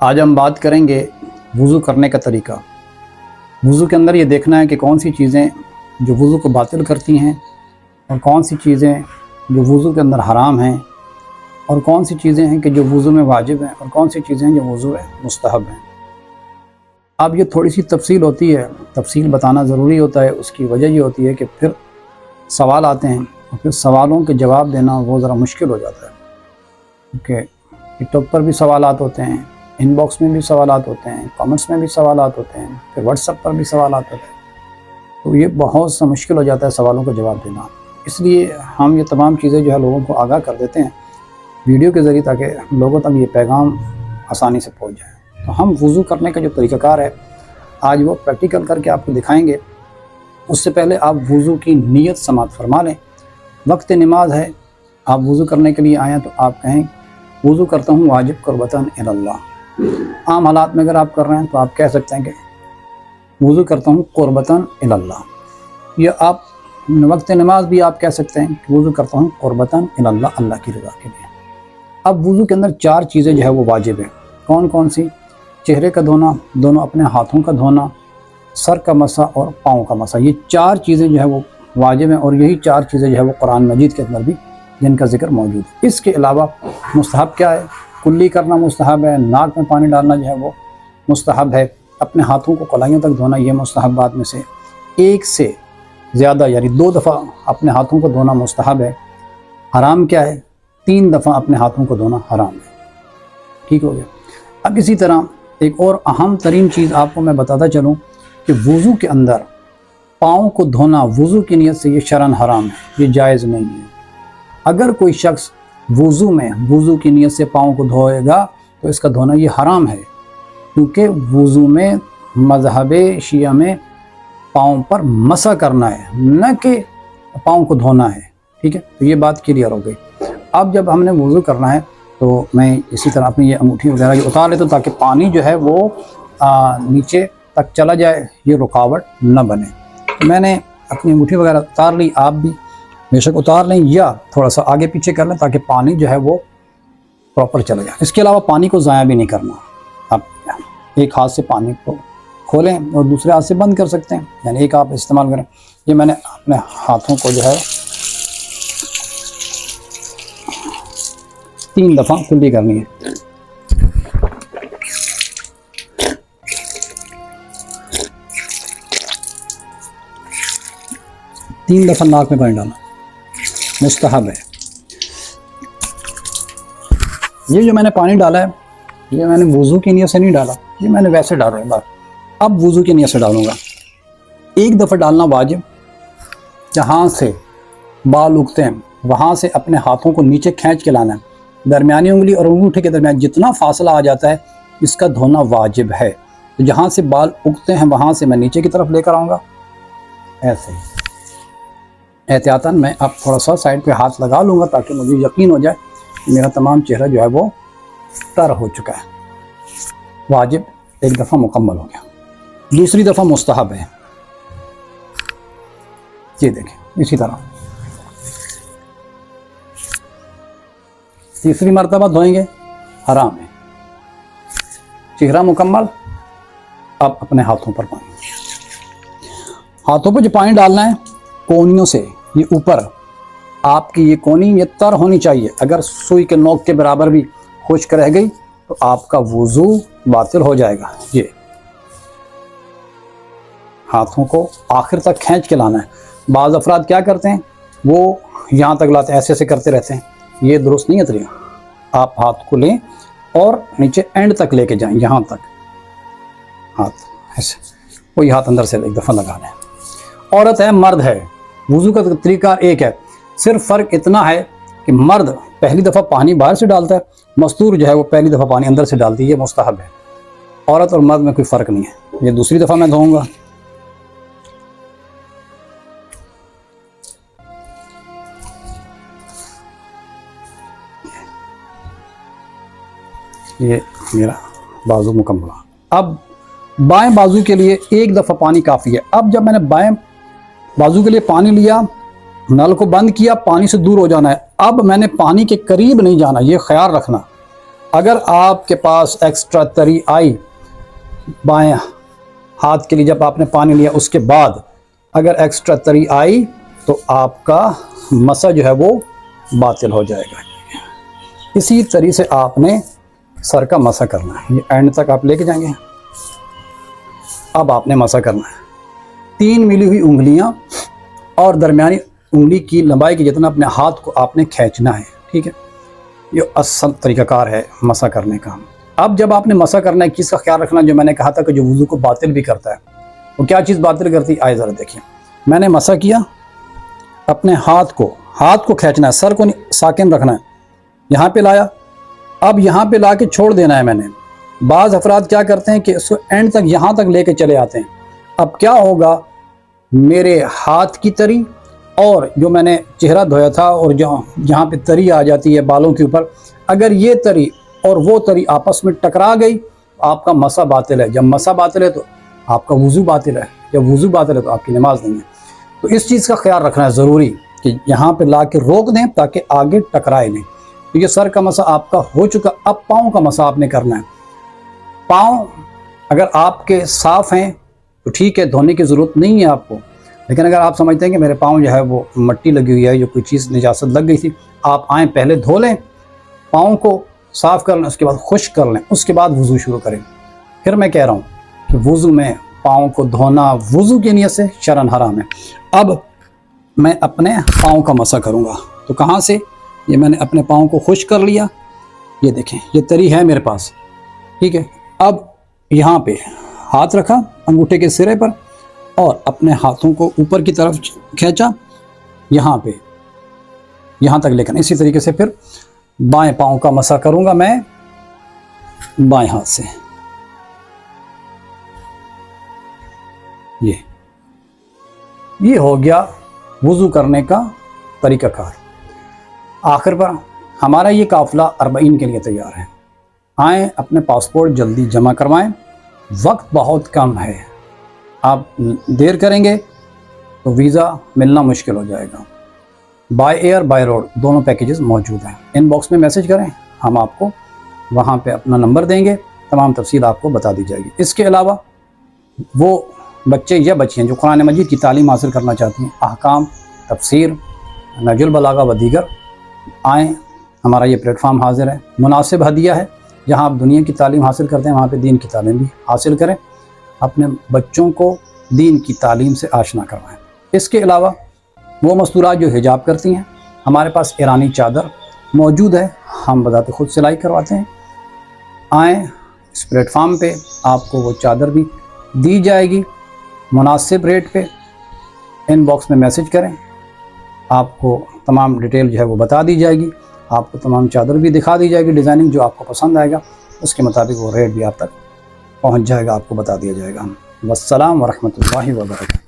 آج ہم بات کریں گے وضو کرنے کا طریقہ۔ وضو کے اندر یہ دیکھنا ہے کہ کون سی چیزیں جو وضو کو باطل کرتی ہیں اور کون سی چیزیں جو وضو کے اندر حرام ہیں اور کون سی چیزیں ہیں کہ جو وضو میں واجب ہیں اور کون سی چیزیں ہیں جو وضو میں مستحب ہیں۔ اب یہ تھوڑی سی تفصیل ہوتی ہے، تفصیل بتانا ضروری ہوتا ہے۔ اس کی وجہ یہ ہوتی ہے کہ پھر سوال آتے ہیں اور پھر سوالوں کے جواب دینا وہ ذرا مشکل ہو جاتا ہے، کیونکہ ٹک ٹاک پر بھی سوالات ہوتے ہیں، ان باکس میں بھی سوالات ہوتے ہیں، کامنٹس میں بھی سوالات ہوتے ہیں، پھر واٹس ایپ پر بھی سوالات ہوتے ہیں، تو یہ بہت سا مشکل ہو جاتا ہے سوالوں کا جواب دینا۔ اس لیے ہم یہ تمام چیزیں جو ہے لوگوں کو آگاہ کر دیتے ہیں ویڈیو کے ذریعے، تاکہ لوگوں تک یہ پیغام آسانی سے پہنچ جائے۔ تو ہم وضو کرنے کا جو طریقہ کار ہے آج وہ پریکٹیکل کر کے آپ کو دکھائیں گے۔ اس سے پہلے آپ وضو کی نیت سماعت فرما لیں۔ وقت نماز ہے، آپ وضو کرنے کے لیے آئیں تو آپ کہیں وضو کرتا ہوں واجب قربتاً اللہ۔ عام حالات میں اگر آپ کر رہے ہیں تو آپ کہہ سکتے ہیں کہ وضو کرتا ہوں قربتاً اللہ، یا آپ وقت نماز بھی آپ کہہ سکتے ہیں کہ وضو کرتا ہوں قربتاً اللہ، اللہ کی رضا کے لیے۔ اب وضو کے اندر 4 چیزیں جو ہے وہ واجب ہیں۔ کون کون سی؟ چہرے کا دھونا، دونوں اپنے ہاتھوں کا دھونا، سر کا مسح اور پاؤں کا مسح۔ یہ 4 چیزیں جو ہے وہ واجب ہیں، اور یہی 4 چیزیں جو ہے وہ قرآن مجید کے اندر بھی جن کا ذکر موجود ہے۔ اس کے علاوہ مستحب کیا ہے؟ کلی کرنا مستحب ہے، ناک میں پانی ڈالنا جو ہے وہ مستحب ہے، اپنے ہاتھوں کو کلائیوں تک دھونا یہ مستحبات میں سے 1 سے زیادہ یعنی 2 دفعہ اپنے ہاتھوں کو دھونا مستحب ہے۔ حرام کیا ہے؟ 3 دفعہ اپنے ہاتھوں کو دھونا حرام ہے۔ ٹھیک ہو گیا۔ اب اسی طرح ایک اور اہم ترین چیز آپ کو میں بتاتا چلوں کہ وضو کے اندر پاؤں کو دھونا وضو کی نیت سے یہ شرعاً حرام ہے، یہ جائز نہیں ہے۔ اگر کوئی شخص وضو کی نیت سے پاؤں کو دھوئے گا تو اس کا دھونا یہ حرام ہے، کیونکہ وضو میں مذہب شیعہ میں پاؤں پر مسح کرنا ہے، نہ کہ پاؤں کو دھونا ہے۔ ٹھیک ہے، تو یہ بات کلیئر ہو گئی۔ اب جب ہم نے وضو کرنا ہے تو میں اسی طرح اپنی یہ انگوٹھی وغیرہ جو اتار لیتا ہوں تاکہ پانی جو ہے وہ نیچے تک چلا جائے، یہ رکاوٹ نہ بنے۔ تو میں نے اپنی انگوٹھی وغیرہ اتار لی، آپ بھی بے شک اتار لیں یا تھوڑا سا آگے پیچھے کر لیں تاکہ پانی جو ہے وہ پراپر چلا جائے۔ اس کے علاوہ پانی کو ضائع بھی نہیں کرنا۔ آپ ایک ہاتھ سے پانی کو کھولیں اور دوسرے ہاتھ سے بند کر سکتے ہیں، یعنی ایک آپ استعمال کریں۔ یہ میں نے اپنے ہاتھوں کو جو ہے 3 دفعہ کلی کرنی ہے۔ تین دفعہ ناک میں پانی ڈالنا مستحب ہے۔ یہ جو میں نے پانی ڈالا ہے یہ میں نے وضو کی نیت سے نہیں ڈالا، یہ میں نے ویسے ڈال رہا ہوں۔ اب وضو کی نیت سے ڈالوں گا۔ 1 دفعہ ڈالنا واجب، جہاں سے بال اگتے ہیں وہاں سے اپنے ہاتھوں کو نیچے کھینچ کے لانا ہے۔ درمیانی انگلی اور انگوٹھے کے درمیان جتنا فاصلہ آ جاتا ہے اس کا دھونا واجب ہے۔ تو جہاں سے بال اگتے ہیں وہاں سے میں نیچے کی طرف لے کر آؤں گا، ایسے احتیاطاً میں اب تھوڑا سا سائڈ پہ ہاتھ لگا لوں گا تاکہ مجھے یقین ہو جائے کہ میرا تمام چہرہ جو ہے وہ تر ہو چکا ہے۔ واجب 1 دفعہ مکمل ہو گیا۔ دوسری دفعہ مستحب ہے، یہ دیکھیں اسی طرح تیسری مرتبہ دھوئیں گے، حرام ہے۔ چہرہ مکمل، اب اپنے ہاتھوں پر پانی، ہاتھوں پہ جو پانی ڈالنا ہے کونیوں سے، یہ اوپر آپ کی یہ کونی یہ تر ہونی چاہیے۔ اگر سوئی کے نوک کے برابر بھی خشک رہ گئی تو آپ کا وضو باطل ہو جائے گا۔ یہ ہاتھوں کو آخر تک کھینچ کے لانا ہے۔ بعض افراد کیا کرتے ہیں وہ یہاں تک لاتے ہیں، ایسے ایسے کرتے رہتے ہیں، یہ درست نہیں ہے طریقہ۔ آپ ہاتھ کو لیں اور نیچے اینڈ تک لے کے جائیں، یہاں تک ہاتھ ایسے، وہی ہاتھ اندر سے 1 دفعہ لگا لیں۔ عورت ہے مرد ہے، وضو کا طریقہ ایک ہے، صرف فرق اتنا ہے کہ مرد پہلی دفعہ پانی باہر سے ڈالتا ہے، مستور جو ہے وہ پہلی دفعہ پانی اندر سے ڈالتی ہے، یہ مستحب ہے۔ عورت اور مرد میں کوئی فرق نہیں ہے۔ یہ دوسری دفعہ میں دھوؤں گا۔ یہ میرا بازو مکمل۔ اب بائیں بازو کے لیے 1 دفعہ پانی کافی ہے۔ اب جب میں نے بائیں بازو کے لیے پانی لیا، نل کو بند کیا، پانی سے دور ہو جانا ہے۔ اب میں نے پانی کے قریب نہیں جانا، یہ خیال رکھنا۔ اگر آپ کے پاس ایکسٹرا تری آئی بائیں ہاتھ کے لیے، جب آپ نے پانی لیا اس کے بعد اگر ایکسٹرا تری آئی تو آپ کا مسح جو ہے وہ باطل ہو جائے گا۔ اسی طریقے سے آپ نے سر کا مسح کرنا ہے، یہ اینڈ تک آپ لے کے جائیں گے۔ اب آپ نے مسح کرنا ہے 3 ملی ہوئی انگلیاں اور درمیانی انگلی کی لمبائی کی جتنا اپنے ہاتھ کو آپ نے کھینچنا ہے، ٹھیک ہے۔ یہ اصل طریقہ کار ہے مسح کرنے کا۔ اب جب آپ نے مسح کرنا ہے، چیز کا خیال رکھنا جو میں نے کہا تھا کہ جو وضو کو باطل بھی کرتا ہے، وہ کیا چیز باطل کرتی ہے؟ آئے ذرا دیکھیں، میں نے مسح کیا، اپنے ہاتھ کو کھینچنا ہے، سر کو ساکن رکھنا ہے، یہاں پہ لایا، اب یہاں پہ لا کے چھوڑ دینا ہے میں نے۔ بعض افراد کیا کرتے ہیں کہ اس کو اینڈ تک یہاں تک لے کے چلے آتے ہیں۔ اب کیا ہوگا، میرے ہاتھ کی تری اور جو میں نے چہرہ دھویا تھا اور جہاں پہ تری آ جاتی ہے بالوں کے اوپر، اگر یہ تری اور وہ تری آپس میں ٹکرا گئی آپ کا مسح باطل ہے۔ جب مسح باطل ہے تو آپ کا وضو باطل ہے، جب وضو باطل ہے تو آپ کی نماز نہیں ہے۔ تو اس چیز کا خیال رکھنا ہے ضروری کہ یہاں پہ لا کے روک دیں تاکہ آگے ٹکرائے نہیں۔ تو یہ سر کا مسح آپ کا ہو چکا، اب پاؤں کا مسح آپ نے کرنا ہے۔ پاؤں اگر آپ کے صاف ہیں تو ٹھیک ہے، دھونے کی ضرورت نہیں ہے آپ کو، لیکن اگر آپ سمجھتے ہیں کہ میرے پاؤں جو ہے وہ مٹی لگی ہوئی ہے، جو کوئی چیز نجاست لگ گئی تھی، آپ آئیں پہلے دھو لیں، پاؤں کو صاف کر لیں، اس کے بعد خشک کر لیں، اس کے بعد وضو شروع کریں۔ پھر میں کہہ رہا ہوں کہ وضو میں پاؤں کو دھونا وضو کی نیت سے شرعاً حرام ہے۔ اب میں اپنے پاؤں کا مسح کروں گا، تو کہاں سے؟ یہ میں نے اپنے پاؤں کو خشک کر لیا، یہ دیکھیں یہ تری ہے میرے پاس، ٹھیک ہے۔ اب یہاں پہ ہاتھ رکھا انگوٹھے کے سرے پر اور اپنے ہاتھوں کو اوپر کی طرف کھینچا، یہاں پہ یہاں تک لے کر اسی طریقے سے پھر بائیں پاؤں کا مسح کروں گا میں بائیں ہاتھ سے۔ یہ ہو گیا وضو کرنے کا طریقہ کار۔ آخر پر ہمارا یہ قافلہ 40 کے لیے تیار ہے۔ آئیں اپنے پاسپورٹ جلدی جمع کروائیں، وقت بہت کم ہے، آپ دیر کریں گے تو ویزا ملنا مشکل ہو جائے گا۔ بائی ایئر بائی روڈ دونوں پیکیجز موجود ہیں، ان باکس میں میسج کریں، ہم آپ کو وہاں پہ اپنا نمبر دیں گے، تمام تفصیل آپ کو بتا دی جائے گی۔ اس کے علاوہ وہ بچے یا بچیاں جو قرآن مجید کی تعلیم حاصل کرنا چاہتی ہیں، احکام، تفسیر، نہج البلاغہ و دیگر، آئیں، ہمارا یہ پلیٹ فارم حاضر ہے، مناسب ہدیہ ہے۔ جہاں آپ دنیا کی تعلیم حاصل کرتے ہیں وہاں پہ دین کی تعلیم بھی حاصل کریں، اپنے بچوں کو دین کی تعلیم سے آشنا کروائیں۔ اس کے علاوہ وہ مستورات جو حجاب کرتی ہیں، ہمارے پاس ایرانی چادر موجود ہے، ہم بذات خود سلائی کرواتے ہیں۔ آئیں، اس پلیٹ فارم پہ آپ کو وہ چادر بھی دی جائے گی مناسب ریٹ پہ، ان باکس میں میسج کریں، آپ کو تمام ڈیٹیل جو ہے وہ بتا دی جائے گی، آپ کو تمام چادر بھی دکھا دی جائے گی، ڈیزائننگ جو آپ کو پسند آئے گا اس کے مطابق وہ ریٹ بھی آپ تک پہنچ جائے گا، آپ کو بتا دیا جائے گا۔ والسلام ورحمۃ اللہ وبرکاتہ۔